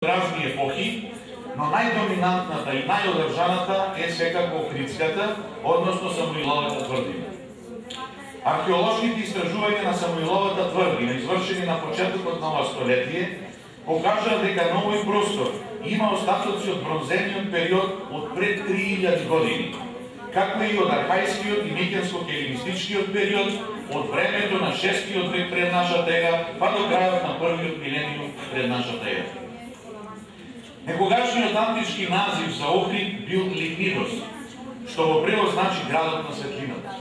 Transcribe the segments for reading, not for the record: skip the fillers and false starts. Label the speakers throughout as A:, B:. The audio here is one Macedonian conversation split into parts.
A: разни епохи, но најдоминантната и најодржаната е секако Охридската, односно Самуиловата тврдина. Археолошките истражувања на Самуиловата тврдина, извршени на почетокот на ова столетие, покажаа дека на овој простор има остатоци од бронзениот период од пред 3000 години, како и од архајскиот и микенско-хеленистичкиот период од времето на 6-тиот век пред нашата ера па до крајот на првиот милениум пред нашата ера. Некогашниот антички назив за Охрид бил Лигнидос, што во превод значи градот на светлината.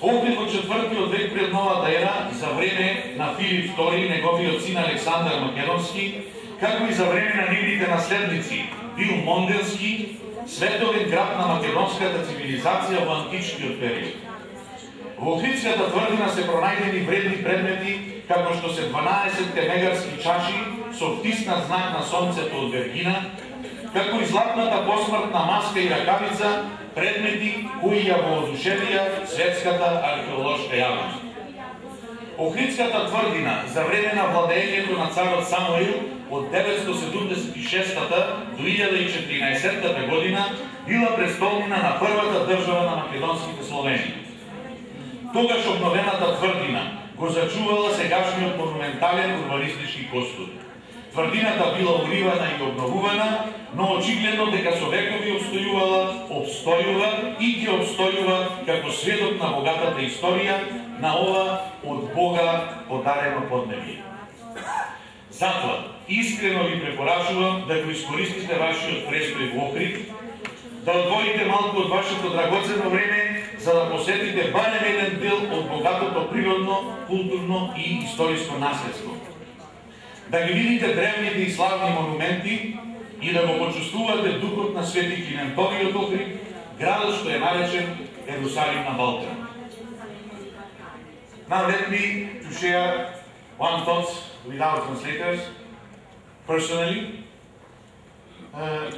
A: Охрид во 4-тиот век пред новата ера, за време на Филип II, неговиот син Александар Македонски, како и за време на нивните наследници, бил Монденски, световен град на македонската цивилизација во античкиот период. Во Охридската тврдина се пронајдени вредни предмети, како што се 12 мегарски чаши со втиснат знак на сонцето од Вергина, како и златната посмртна маска и ракавица, предмети кои ја воодушевија светската археолошка јавност. Охридската тврдина за време на владеењето на царот Самуил од 976 до 1014 година била престолнина на првата држава на македонските словени. Тогаш обновената тврдина го зачувала сегашниот монументален урбанистички костур. Тврдината била уривана и обновувана, но очигледно дека со векови обстојува и ќе обстојува како сведок на богатата историја на ова од Бога подарено поднебие. Затоа, искрено ви препорачувам да го искористите вашиот престој во Охрид, да одвоите малку од вашето драгоцено време, за да посетите барем еден дел од богатото природно, културно и историско наследство. Да ги видите древните и славни монументи и да го почувствувате духот на Свети Климентовиот Охрид, градот што е наречен Ерусалим на Балкан. Now let me to share one thought with our translators. Personally,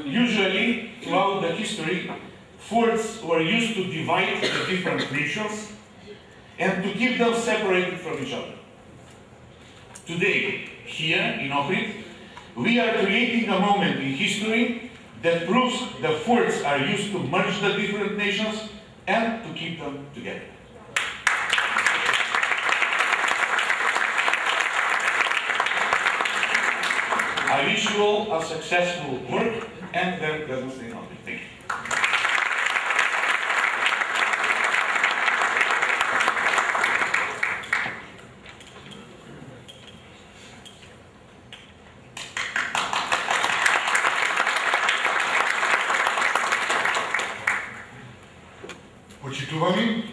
A: usually throughout the history, forts were used to divide the different nations and to keep them separated from each other. Today, here in Ohrid, we are creating a moment in history that proves the forts are used to merge the different nations and to keep them together. I wish you all a successful work and very pleasant stay in Ohrid. Thank you.
B: Почитувани,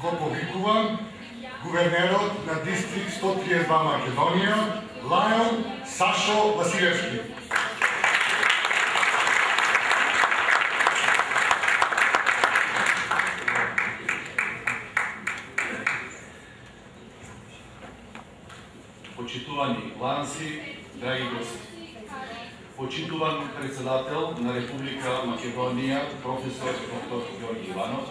B: го повикувам гувернерот на дистрикт 132 Македонија, Лајон Сашо Василевски.
A: Почитувани ланци, драги гости. Почитуван председател на Република Македонија, професор доктор Ѓорѓе Иванов,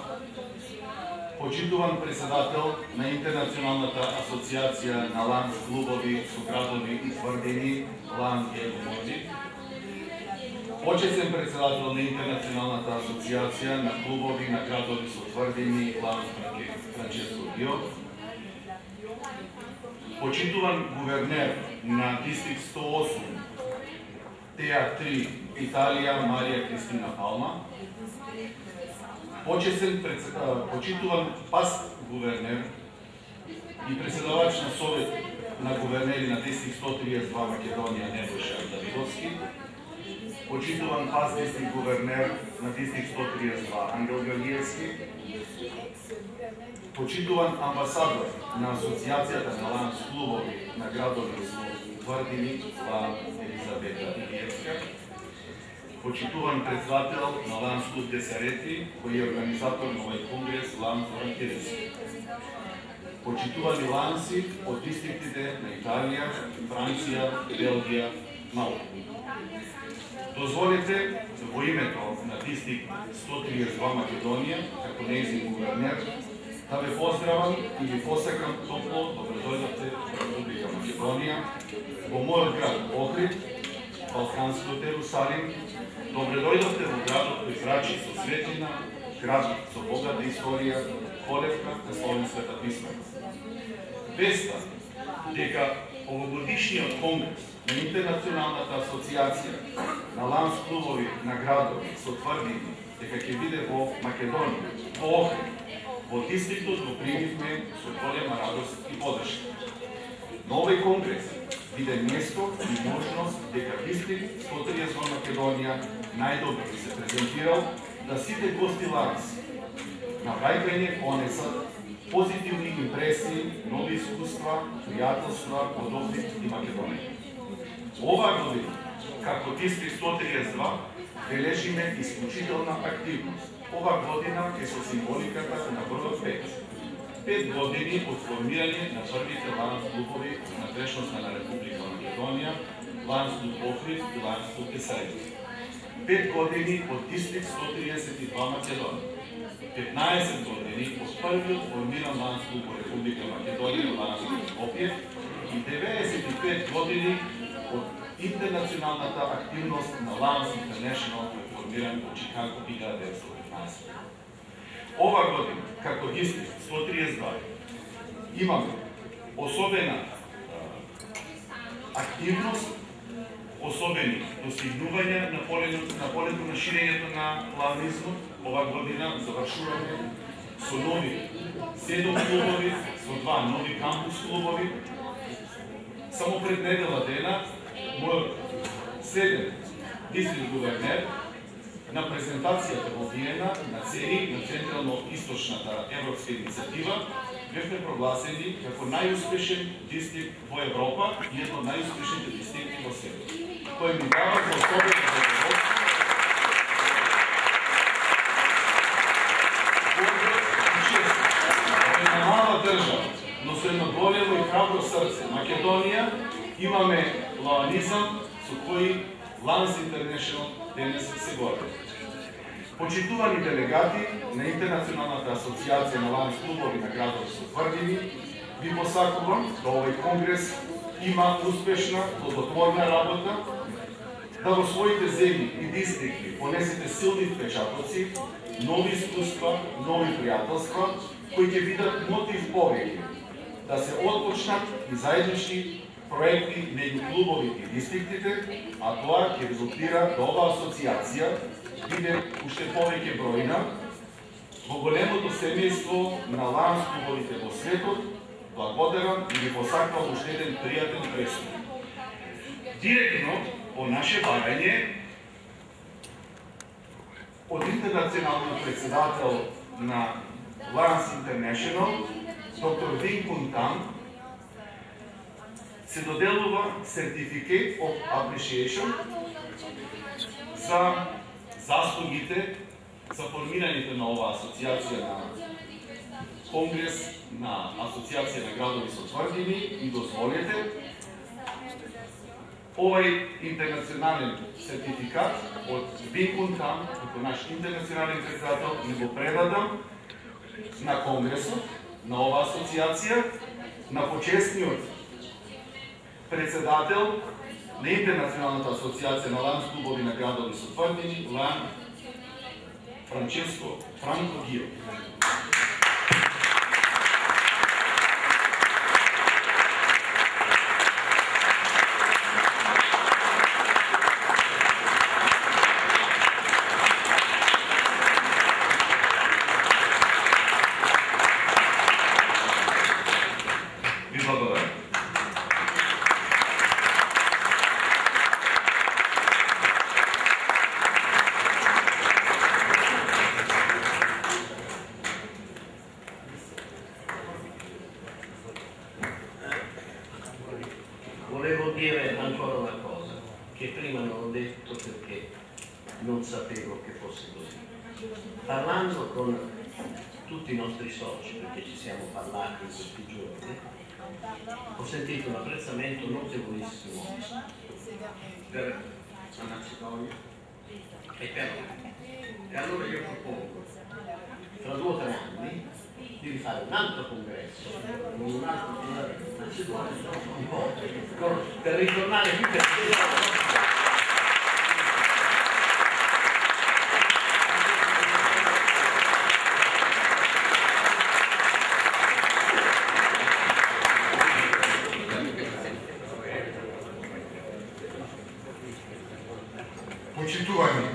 A: почитуван председател на Интернационалната асоциација на ланц клубови со градови и тврдини Лан Геломоди, почетен председател на Интернационалната асоциација на клубови на градови со тврдини Лан Франческо Дио, почитуван гувернер на дистрикт 108 TA3 Италија Марија Кристина Палма, почитуван паст гувернер и председавач на Совет на гувернери на дистрикт 132 Македонија Небојша Давидовски, почитуван паст дистрикт гувернер на дистрикт 132 Ангел Георгиевски, почитуван амбасадор на Асоциацијата на ланц клубови на градови со тврдини Лан Елизабета Илиевска, почитуван председател на Ланц клуб Десарети, кој е организатор на овој конгрес Лан Зоран Киревски, почитувани ланци од дистриктите на Италија, Франција, Белгија, Малта. Дозволете во името на дистрикт 132 Македонија, како нејзин гувернер, да ве поздравам и ви посакам топло добродојдовте во Република Македонија, во мојот град Охрид, Балканскиот Ерусалим, добре дојдовте во градот кој зрачи со светлина, град со богата историја, колевка на словенската писменост. Веста дека овогодишниот конгрес на Интернационалната асоциација на ланс клубови на градови со тврдини дека ќе биде во Македонија, во Охрид, во дистриктот го примивме со голема радост и подршка. На овој конгрес биде место и можност дека дистрикт 130 во Македонија најдобро би се презентирал да сите гости ланс навраќање понесат позитивни импресии, нови искуства, пријателства од Охрид и Македонија. Оваа година, како дистрикт 132, бележиме исклучителна активност. Оваа година е со символиката на бројот 5. 5 години од формирање на првите ланс клубови на трешноста на Република Македонија, ланс клуб Охрид и ланс клуб Кесарево. 5 години од дистрикт 132 Македонија. 15 години од првиот формиран ланс клуб во Република Македонија, ланс клуб Скопје, и 95 години од интернационалната активност на Lance International кој е формиран во Чикаго 1915. Ова година, како дистрикт 132, имаме особена активност, особени достигнувања на полето на ширењето на ланизмот. Ова година завршуваме со нови 7 клубови, со 2 нови кампус клубови. Само пред недела дена, мојот 7 дистрикт гувернер на презентацијата во Виена на ЦЕРИ, на Централно-источната европска иницијатива, бевме прогласени како најуспешен дистрикт во Европа и едно од најуспешните дистрикти во светот. Тој ми дава за особено задоволство и чест. Една мала држава, но со едно големо и храбро срце, Македонија, имаме ланизам со кој Lance International денес се горди. Почитувани делегати на Интернационалната асоциација на ланс клубови на градови со тврдини, ви посакувам да овој конгрес има успешна, плодотворна работа, да во своите земји и дистрикти понесете силни впечатоци, нови искуства, нови пријателства, кои ќе бидат мотив повеќе да се отпочнат и заеднични проекти меѓу клубовите и дистриктите, а тоа ќе резултира да оваа асоциација биде уште повеќе бројна во големото семејство на ланс клубовите во светот. Благодарам и ви посакувам уште еден пријатен пресуд. Директно по наше барање од интернационалниот председател на Lance International, доктор Винкун Там, се доделува Certificate of Appreciation за заслугите за формирањето на оваа асоциација на Конгрес на Асоциација на градови со тврдини и дозволете овај интернационален сертификат од Винкун Там, како наш интернационален председател, и го предадам на Конгресот, на оваа асоциација, на почесниот председател на Интернационалната асоциација на ланс клубови на градови со тврдини, Лан Франческо Франко Гио. Ви благодарам.
C: Volevo dire ancora una cosa, che prima non ho detto perché non sapevo che fosse così. Parlando con tutti i nostri soci, perché ci siamo parlati in questi giorni, ho sentito un apprezzamento notevolissimo per la Macedonia e per noi. E allora io propongo, tra 2 o 3 anni, di rifare un altro congresso, con un altro Macedonia, per ritornare qui per
B: Почитувани,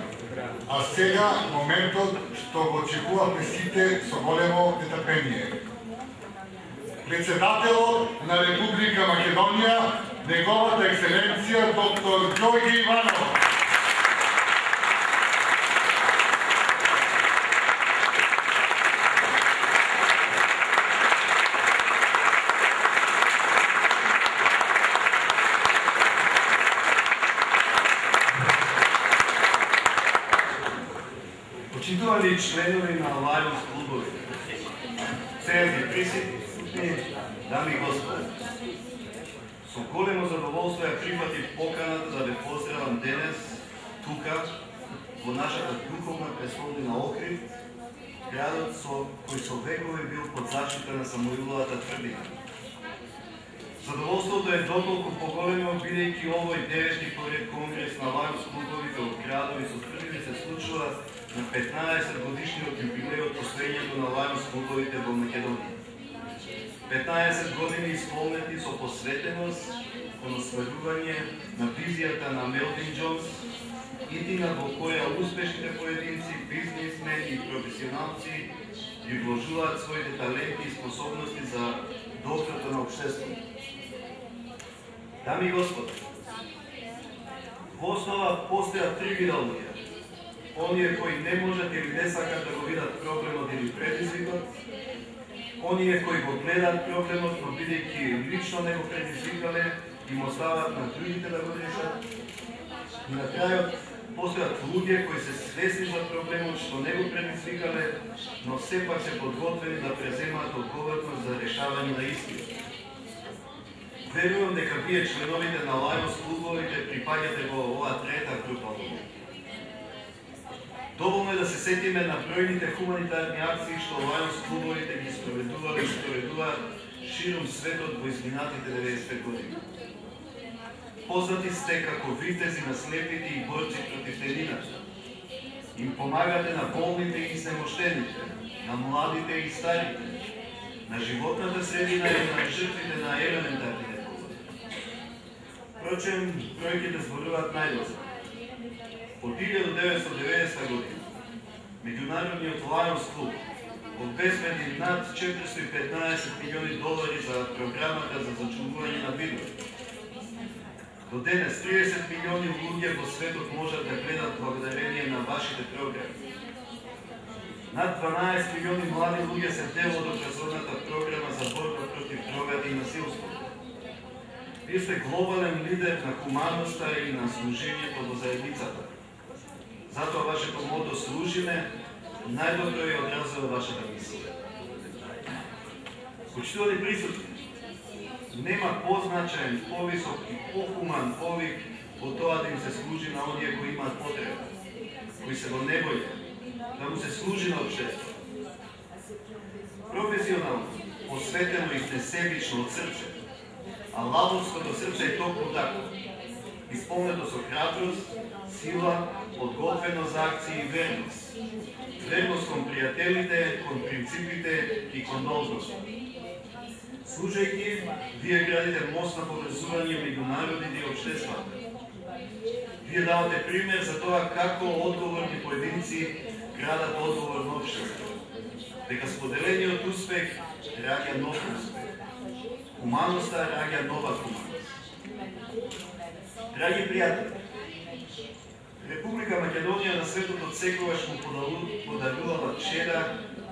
B: а сега моментот што го очекувавме сите со големо нетрпение. Председателот на Република Македонија, неговата екселенција доктор Ѓорѓе Иванов.
D: Почитувани членови на Лајонс клубови, ценни присутни, дами и господи, со големо задоволство ја прифатив поканата да ве поздравам денес, тука, во нашата духовна престолнина Охрид, градот кој со векови бил под заштита на Самуиловата тврдина. Задоволството е дотолку поголемо, бидејќи овој 9-ти поред конгрес на Лајонс клубовите од градови со тврдини се случува на 15 годишниот јубилеј од постоењето на Лајонс клубовите во Македонија. 15 години исполнети со посветеност кон остварување на визијата на Мелвин Џонс, иднина во која успешните поединци, бизнисмени и професионалци ги вложуваат своите таленти и способности за доброто на општеството. Дами и господи, во основа постојат три вида луѓе. Оние кои не можат или не сакат да го видат проблемот или предизвикот, оние кои го гледаат проблемот, но бидејќи лично не го предизвикале, им остават на другите да го решат. И на крајот, постојат луѓе кои се свесни за проблемот што не го предизвикале, но сепак се подготвени да преземаат одговорност за решавање на истиот. Верувам дека вие членовите на Лајонс клубовите припаѓате во оваа трета група луѓе. Доволно е да се сетиме на бројните хуманитарни акции што Лајонс клубовите ги спроведувале и спроведуваат ширум светот во изминатите 90 години. Познати сте како витези на слепите и борци против тенината. Им помагате на болните и изнемоштените, на младите и старите, на животната средина и на жртвите на елементарни непогоди. Впрочем, бројките зборуваат најдоста. Од 1990 година, Меѓународниот Лајонс клуб обезбеди над 415 милиони долари за програмата за зачувување на видови. До денес 30 милиони луѓе во светот можат да гледат благодарение на вашите програми. Над 12 милиони млади луѓе се дел од образовната програма за борба против дрогата и насилството. Вие сте глобален лидер на хуманоста и на служењето во заедницата. Затоа вашето мото служиме најдобро ја одразува вашата мисија. Почитувани присутни, нема позначаен, повисок и похуман повик во тоа да им се служи на оние кои имаат потреба, кои се во неволја, да му се служи на општеството. Професионално, посветено и несебично од срце, а лавовското срце е толку тако, исполнето со храброст, сила, подготвено за акции и верност. Верност кон пријателите, кон принципите и кон должност. Служајќи, вие градите мост на поврзување меѓу народите и општествата. Вие давате пример за тоа како одговорни поединци градат одговорно општество. Дека споделениот успех раѓа нов успех. Хуманоста раѓа нова хуманост. Драги пријатели, Република Македонија на светот од секогаш му подарувала чеда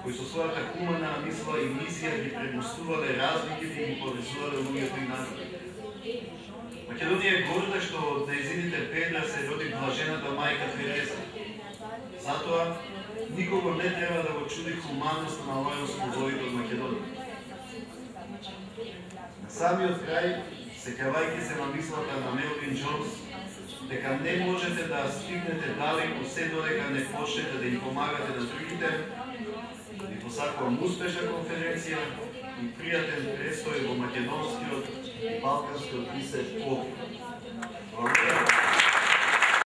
D: кои со својата хумана мисла и мисија ги премостувале разликите и ги повезувале луѓето и народите. Македонија е горда што од нејзините бедра се роди блажената мајка Тереза. Затоа, никого не треба да го чуди хуманоста на Лајонс клубовите од Македонија. На самиот крај, сеќавајќи се на мислата на Мелвин Џонс, дека не можете да стигнете далеку се додека не почнете да им помагате на другите, ви посакувам успешна конференција и пријатен престој во македонскиот и балканскиот бисер Охрид.